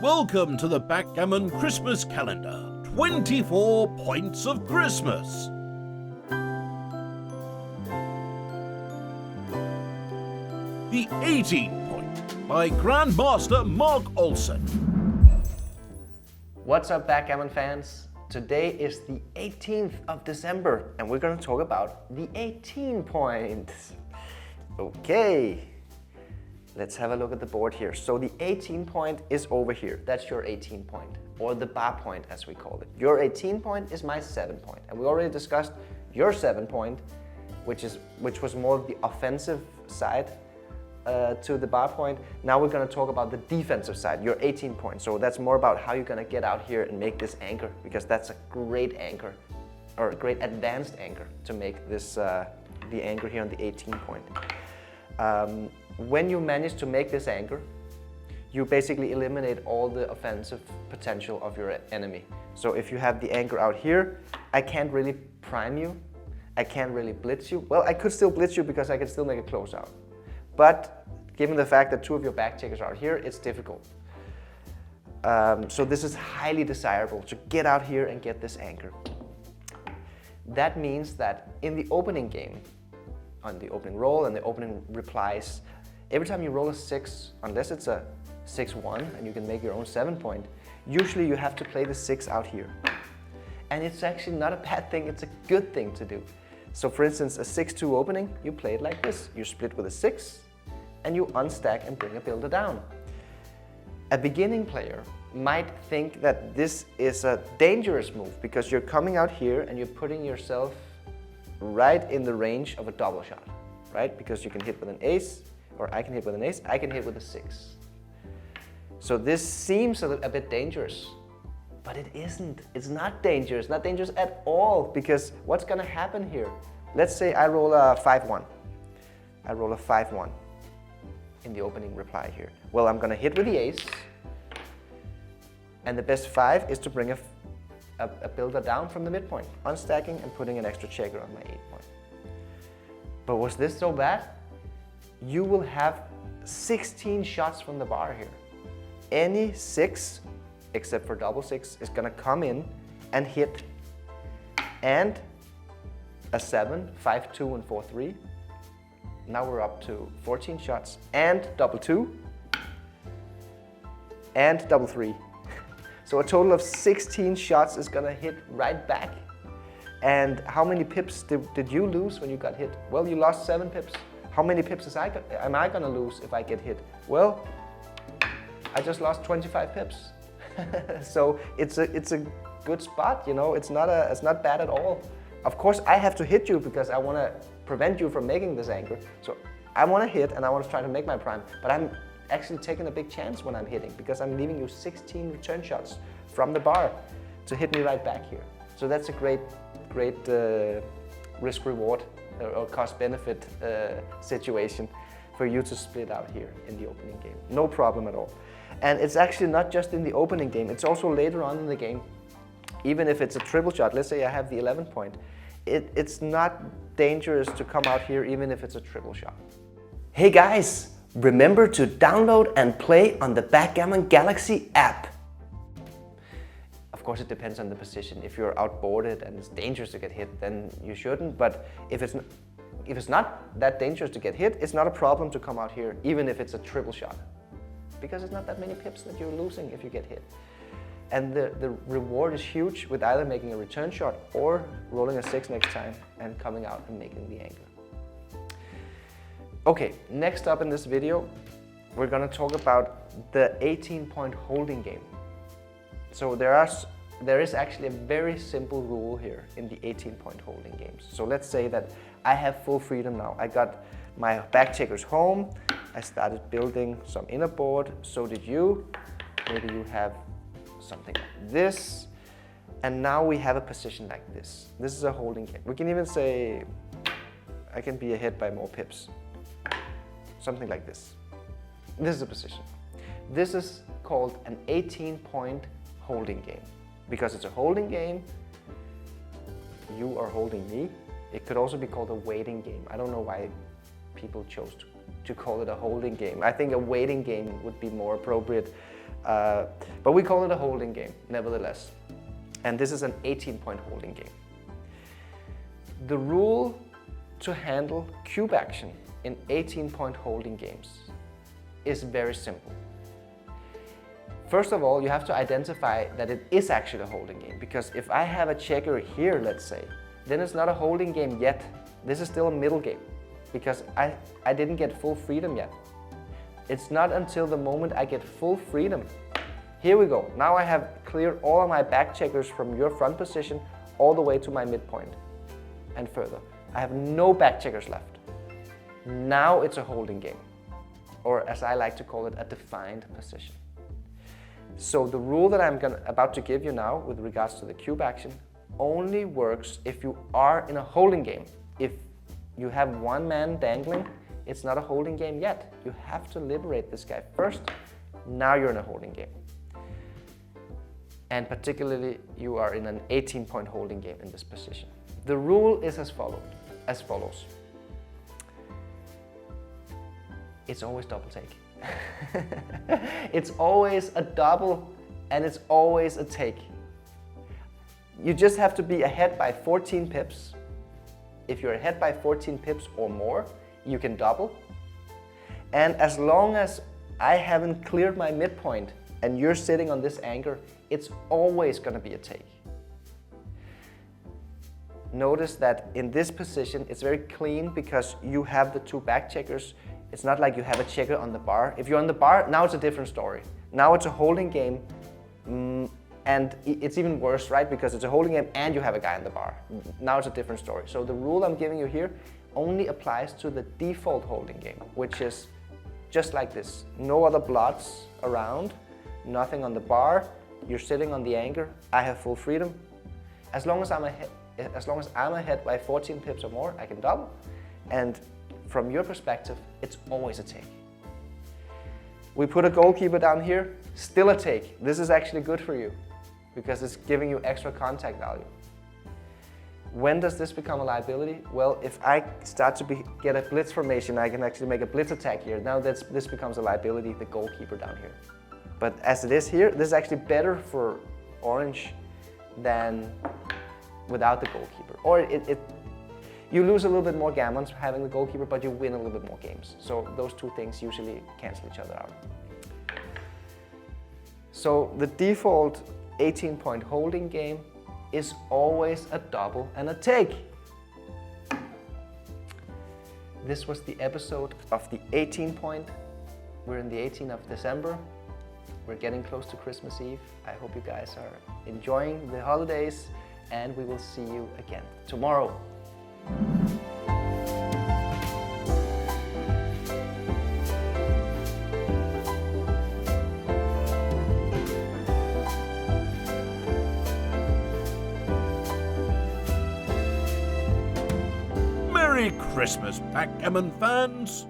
Welcome to the Backgammon Christmas calendar. 24 points of Christmas. The 18 point by Grandmaster Mark Olsen. What's up, Backgammon fans? Today is the 18th of December and we're going to talk about the 18 points. Okay, let's have a look at the board here. So the 18 point is over here. That's your 18 point, or the bar point as we call it. Your 18 point is my 7 point. And we already discussed your 7 point, which was more the offensive side to the bar point. Now we're going to talk about the defensive side, your 18 point. So that's more about how you're going to get out here and make this anchor, because that's a great anchor, or a great advanced anchor to make this the anchor here on the 18 point. When you manage to make this anchor, you basically eliminate all the offensive potential of your enemy. So if you have the anchor out here, I can't really prime you, I can't really blitz you. Well, I could still blitz you because I can still make a closeout. But given the fact that two of your back checkers are out here, it's difficult. So this is highly desirable to get out here and get this anchor. That means that in the opening game, on the opening roll and the opening replies, every time you roll a 6, unless it's a 6-1 and you can make your own 7 point, usually you have to play the 6 out here. And it's actually not a bad thing, it's a good thing to do. So for instance, a 6-2 opening, you play it like this. You split with a 6 and you unstack and bring a builder down. A beginning player might think that this is a dangerous move because you're coming out here and you're putting yourself right in the range of a double shot, right? Because you can hit with an ace, or I can hit with an ace, I can hit with a 6. So this seems a bit dangerous, but it isn't. It's not dangerous, not dangerous at all, because what's gonna happen here? Let's say I roll a 5-1. I roll a 5-1 in the opening reply here. Well, I'm gonna hit with the ace, and the best 5 is to bring a builder down from the midpoint, unstacking and putting an extra checker on my 8 point. But was this so bad? You will have 16 shots from the bar here. Any 6, except for double 6, is gonna come in and hit. And a 7, 5-2 and 4-3. Now we're up to 14 shots, and double 2, and double 3. So a total of 16 shots is gonna hit right back. And how many pips did you lose when you got hit? Well, you lost 7 pips. How many pips am I gonna lose if I get hit? Well, I just lost 25 pips. So it's a good spot, you know. It's not bad at all. Of course, I have to hit you because I want to prevent you from making this anchor. So I want to hit and I want to try to make my prime, but I'm actually taking a big chance when I'm hitting because I'm leaving you 16 return shots from the bar to hit me right back here. So that's a great risk-reward or cost-benefit situation for you to split out here in the opening game. No problem at all. And it's actually not just in the opening game, it's also later on in the game. Even if it's a triple shot, let's say I have the 11 point, it's not dangerous to come out here even if it's a triple shot. Hey guys, remember to download and play on the Backgammon Galaxy app. Of course, it depends on the position. If you're outboarded and it's dangerous to get hit, then you shouldn't. But if it's not that dangerous to get hit, it's not a problem to come out here, even if it's a triple shot. Because it's not that many pips that you're losing if you get hit. And the reward is huge with either making a return shot or rolling a 6 next time and coming out and making the anchor. Okay, next up in this video, we're gonna talk about the 18-point holding game. So there is actually a very simple rule here in the 18-point holding games. So let's say that I have full freedom now. I got my back checkers home. I started building some inner board. So did you. Maybe you have something like this. And now we have a position like this. This is a holding game. We can even say I can be ahead by more pips. Something like this. This is a position. This is called an 18-point holding game. Because it's a holding game, you are holding me. It could also be called a waiting game. I don't know why people chose to call it a holding game. I think a waiting game would be more appropriate. But we call it a holding game, nevertheless. And this is an 18-point holding game. The rule to handle cube action in 18-point holding games is very simple. First of all, you have to identify that it is actually a holding game, because if I have a checker here, let's say, then it's not a holding game yet. This is still a middle game, because I didn't get full freedom yet. It's not until the moment I get full freedom. Here we go. Now I have cleared all of my back checkers from your front position all the way to my midpoint and further. I have no back checkers left. Now it's a holding game, or as I like to call it, a defined position. So the rule that I'm about to give you now with regards to the cube action only works if you are in a holding game. If you have one man dangling, it's not a holding game yet. You have to liberate this guy first. Now you're in a holding game. And particularly, you are in an 18-point holding game in this position. The rule is as follows. It's always double take. It's always a double and it's always a take. You just have to be ahead by 14 pips. If you're ahead by 14 pips or more, you can double. And as long as I haven't cleared my midpoint and you're sitting on this anchor, it's always going to be a take. Notice that in this position, it's very clean because you have the two back checkers. It's not like you have a checker on the bar. If you're on the bar, now it's a different story. Now it's a holding game, and it's even worse, right? Because it's a holding game and you have a guy on the bar. Now it's a different story. So the rule I'm giving you here only applies to the default holding game, which is just like this. No other blots around, nothing on the bar. You're sitting on the anchor. I have full freedom. As long as I'm ahead by 14 pips or more, I can double. And from your perspective, it's always a take. We put a goalkeeper down here, still a take. This is actually good for you because it's giving you extra contact value. When does this become a liability? Well, if I start to get a blitz formation, I can actually make a blitz attack here. Now this becomes a liability, the goalkeeper down here. But as it is here, this is actually better for orange than without the goalkeeper. Or you lose a little bit more gammons having the goalkeeper, but you win a little bit more games. So those two things usually cancel each other out. So the default 18-point holding game is always a double and a take. This was the episode of the 18-point. We're in the 18th of December. We're getting close to Christmas Eve. I hope you guys are enjoying the holidays, and we will see you again tomorrow. Merry Christmas, Backgammon fans!